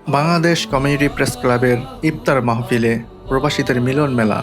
Bangladesh community press ক্লাবের ইফতার মাহফিলে প্রবাসীদের মিলন মেলা।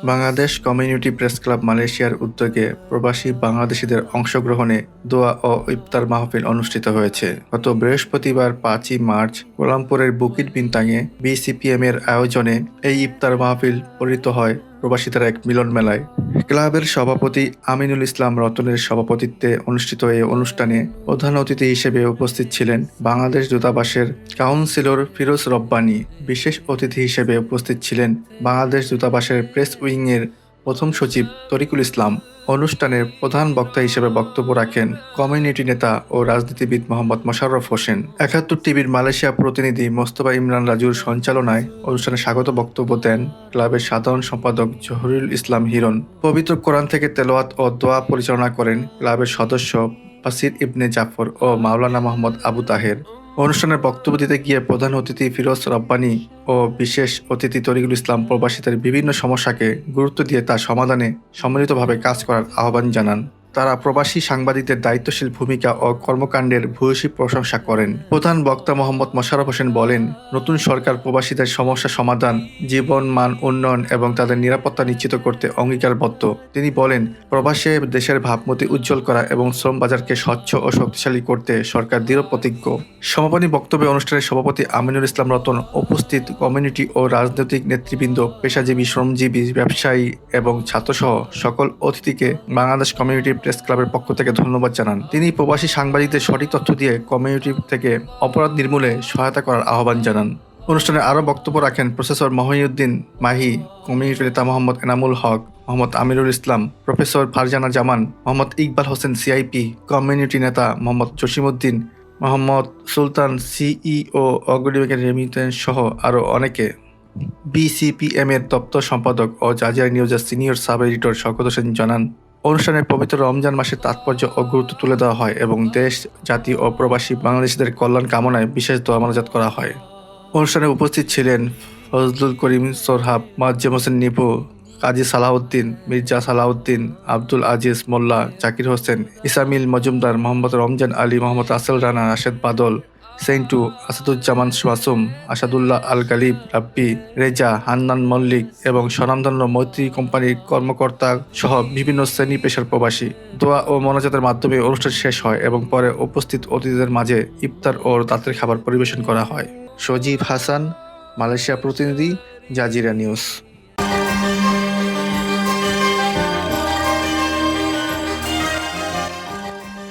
বাংলাদেশ কমিউনিটি প্রেস ক্লাব মালয়েশিয়ার উদ্যোগে প্রবাসী বাংলাদেশিদের অংশগ্রহণে দোয়া ও ইফতার মাহফিল অনুষ্ঠিত হয়েছে। গত বৃহস্পতিবার 5ই মার্চ কোলালামপুরের বুকিট বিন্তাঙে বিসিপিএম এর আয়োজনে এই ইফতার মাহফিল পরিণত হয় প্রবাসীদের এক মিলন মেলায়। ক্লাবের সভাপতি আমিনুল ইসলাম রতনের সভাপতিত্বে অনুষ্ঠিত এই অনুষ্ঠানে প্রধান অতিথি হিসেবে উপস্থিত ছিলেন বাংলাদেশ দূতাবাসের কাউন্সিলর ফিরোজ রব্বানী। বিশেষ অতিথি হিসেবে উপস্থিত ছিলেন বাংলাদেশ দূতাবাসের প্রেস উইংয়ের প্রথম সচিব তরিকুল ইসলাম। অনুষ্ঠানের প্রধান বক্তা হিসেবে বক্তব্য রাখেন কমিউনিটি নেতা ও রাজনীতিবিদ মোহাম্মদ মোশাররফ হোসেন। ৭১ টিভির মালয়েশিয়া প্রতিনিধি মোস্তফা ইমরান রাজুর সঞ্চালনায় অনুষ্ঠানে স্বাগত বক্তব্য দেন ক্লাবের সাধারণ সম্পাদক জহুরুল ইসলাম হিরণ। পবিত্র কোরআন থেকে তেলাওয়াত ও দোয়া পরিচালনা করেন ক্লাবের সদস্য বাসির ইবনে জাফর ও মাওলানা মোহাম্মদ আবু তাহের। অনুষ্ঠানের বক্তব্য দিতে গিয়ে প্রধান অতিথি ফিরোজ রব্বানী ও বিশেষ অতিথি তরিকুল ইসলাম প্রবাসীদের বিভিন্ন সমস্যাকে গুরুত্ব দিয়ে তার সমাধানে সম্মিলিতভাবে কাজ করার আহ্বান জানান। তারা প্রবাসী সাংবাদিকদের দায়িত্বশীল ভূমিকা ও কর্মকাণ্ডের ভূয়সী প্রশংসা করেন। প্রধান বক্তা মোহাম্মদ মোশাররফ হোসেন বলেন, নতুন সরকার প্রবাসীদের সমস্যা সমাধান, জীবন মান উন্নয়ন এবং তাদের নিরাপত্তা নিশ্চিত করতে অঙ্গীকারবদ্ধ। তিনি বলেন, প্রবাসে দেশের ভাবমূর্তি উজ্জ্বল করা এবং শ্রম বাজারকে স্বচ্ছ ও শক্তিশালী করতে সরকার দৃঢ় প্রতিজ্ঞ। সমাপনী বক্তব্যে অনুষ্ঠানের সভাপতি আমিনুল ইসলাম রতন, উপস্থিত কমিউনিটি ও রাজনৈতিক নেতৃবৃন্দ, পেশাজীবী, শ্রমজীবী, ব্যবসায়ী এবং ছাত্রসহ সকল অতিথিকে বাংলাদেশ কমিউনিটি প্রেস ক্লাবের পক্ষ থেকে ধন্যবাদ জানান। তিনি প্রবাসী সাংবাদিকদের সঠিক তথ্য দিয়ে কমিউনিটি থেকে অপরাধ নির্মূলে সহায়তা করার আহ্বান জানান। অনুষ্ঠানে আরও বক্তব্য রাখেন প্রফেসর মহিউদ্দিন মাহি, কমিউনিটি নেতা মোহাম্মদ এনামুল হক, মোহাম্মদ আমিরুল ইসলাম, প্রফেসর ফারজানা জামান, মোহাম্মদ ইকবাল হোসেন সিআইপি, কমিউনিটি নেতা মোহাম্মদ জসিমউদ্দিন, মোহাম্মদ সুলতান সিইও অগ্রণী ব্যাংকের রেমিটেন্স সহ আরও অনেকে। বিসিপিএম এর দপ্তর সম্পাদক ও জাজিরা নিউজের senior sub editor Shawkat Hossain জানান, অনুষ্ঠানে পবিত্র রমজান মাসের তাৎপর্য ও গুরুত্ব তুলে দেওয়া হয় এবং দেশ, জাতি ও প্রবাসী বাংলাদেশিদের কল্যাণ কামনায় বিশেষ দোয়া মোনাজাত করা হয়। অনুষ্ঠানে উপস্থিত ছিলেন ফজলুল করিম সোরহাব, মোয়াজ্জেম হোসেন নিপু, কাজী সালাউদ্দিন, মির্জা সালাউদ্দিন, আব্দুল আজিজ মোল্লা, জাকির হোসেন, ইসামিল মজুমদার, মোহাম্মদ রমজান আলী, মোহাম্মদ রাসেল রানা, রাশেদ বাদল, সেন্টু, আসাদুজ্জামান মাসুম, আসাদুল্লাহ আল গালিব, রাব্বি, রেজা, হান্নান মল্লিক এবং স্বনামধন্য মৈত্রী কোম্পানির কর্মকর্তা সহ বিভিন্ন শ্রেণী পেশার প্রবাসী। দোয়া ও মোনাজাতের মাধ্যমে অনুষ্ঠান শেষ হয় এবং পরে উপস্থিত অতিথিদের মাঝে ইফতার ও রাতের খাবার পরিবেশন করা হয়। সজীব হাসান, মালয়েশিয়া প্রতিনিধি, জাজিরা নিউজ।